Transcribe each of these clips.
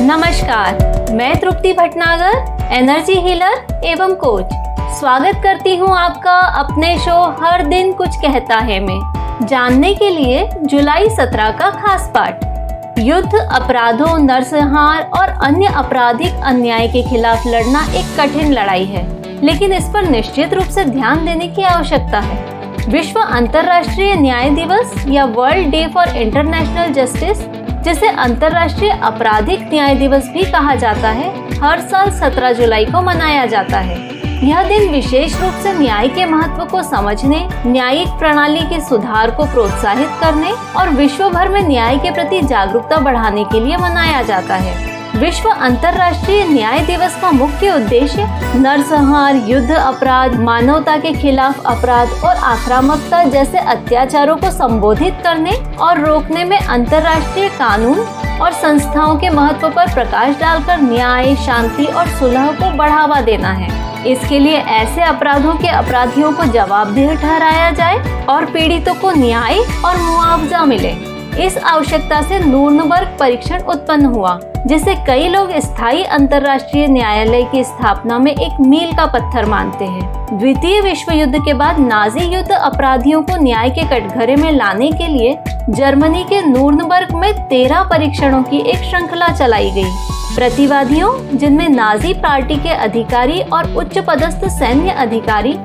नमस्कार, मैं तृप्ति Bhatnagar, energy healer एवं कोच। स्वागत करती हूँ आपका अपने शो हर दिन कुछ कहता है में जानने के लिए जुलाई 17 का खास पाठ। युद्ध, अपराधों, नरसंहार और अन्य आपराधिक अन्याय के खिलाफ लड़ना एक कठिन लड़ाई है, लेकिन इस पर निश्चित रूप से ध्यान देने की आवश्यकता है। विश्व अंतर्राष्ट्रीय न्याय दिवस या world day for international justice, जिसे अंतर्राष्ट्रीय आपराधिक न्याय दिवस भी कहा जाता है, हर साल 17 जुलाई को मनाया जाता है। यह दिन विशेष रूप से न्याय के महत्व को समझने, न्यायिक प्रणाली के सुधार को प्रोत्साहित करने और विश्व भर में न्याय के प्रति जागरूकता बढ़ाने के लिए मनाया जाता है। विश्व अंतर्राष्ट्रीय न्याय दिवस का मुख्य उद्देश्य नरसंहार, युद्ध अपराध, मानवता के खिलाफ अपराध और आक्रामकता जैसे अत्याचारों को संबोधित करने और रोकने में अंतर्राष्ट्रीय कानून और संस्थाओं के महत्व पर प्रकाश डालकर न्याय, शांति और सुलह को बढ़ावा देना है। इसके लिए ऐसे अपराधों के अपराधियों को जवाबदेह ठहराया जाए और पीड़ितों को न्याय और मुआवजा मिले। इस आवश्यकता से नूर्नबर्ग परीक्षण उत्पन्न हुआ, जिसे कई लोग स्थायी अंतर्राष्ट्रीय न्यायालय की स्थापना में एक मील का पत्थर मानते हैं। द्वितीय विश्व युद्ध के बाद नाजी युद्ध अपराधियों को न्याय के कटघरे में लाने के लिए जर्मनी के नूर्नबर्ग में 13 परीक्षणों की एक श्रृंखला चलाई गई। प्रतिवादियों, जिनमें नाजी पार्टी के अधिकारी और उच्च पदस्थ सैन्य अधिकारी,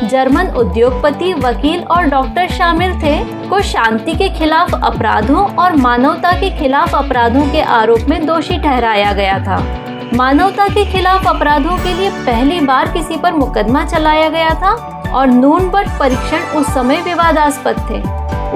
जर्मन उद्योगपति, वकील और डॉक्टर शामिल थे, को शांति के खिलाफ अपराधों और मानवता के खिलाफ अपराधों के आरोप में दोषी ठहराया गया था। मानवता के खिलाफ अपराधों के लिए पहली बार किसी पर मुकदमा चलाया गया था और नूर्नबर्ग परीक्षण उस समय विवादास्पद थे।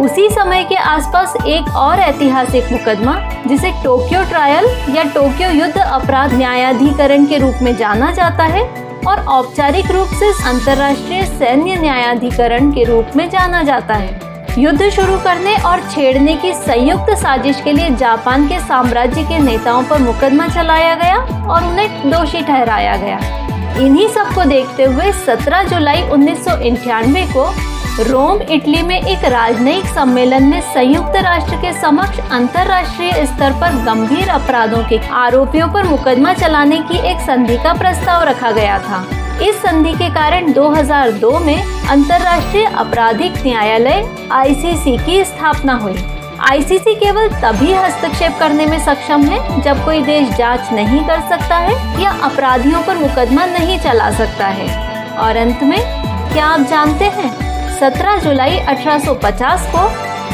उसी समय के आसपास एक और ऐतिहासिक मुकदमा, जिसे टोक्यो ट्रायल या टोक्यो युद्ध अपराध न्यायाधिकरण के रूप में जाना जाता है और औपचारिक रूप से अंतर्राष्ट्रीय सैन्य न्यायाधिकरण के रूप में जाना जाता है, युद्ध शुरू करने और छेड़ने की संयुक्त साजिश के लिए जापान के साम्राज्य के नेताओं पर मुकदमा चलाया गया और उन्हें दोषी ठहराया गया। इन्हीं सब को देखते हुए 17 जुलाई 1998 को रोम, इटली में एक राजनयिक सम्मेलन में संयुक्त राष्ट्र के समक्ष अंतर्राष्ट्रीय स्तर पर गंभीर अपराधों के आरोपियों पर मुकदमा चलाने की एक संधि का प्रस्ताव रखा गया था। इस संधि के कारण 2002 में अंतर्राष्ट्रीय आपराधिक न्यायालय (ICC) की स्थापना हुई। ICC केवल तभी हस्तक्षेप करने में सक्षम है जब कोई देश जांच नहीं कर सकता है या अपराधियों पर मुकदमा नहीं चला सकता है। और अंत में, क्या आप जानते हैं, 17 जुलाई 1850 को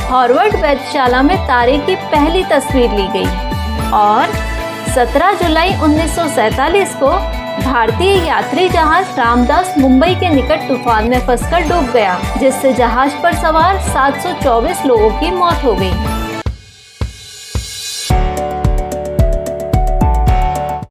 हार्वर्ड वेधशाला में तारे की पहली तस्वीर ली गई और 17 जुलाई 1947 को भारतीय यात्री जहाज रामदास मुंबई के निकट तूफान में फंसकर डूब गया, जिससे जहाज पर सवार 724 लोगों की मौत हो गई।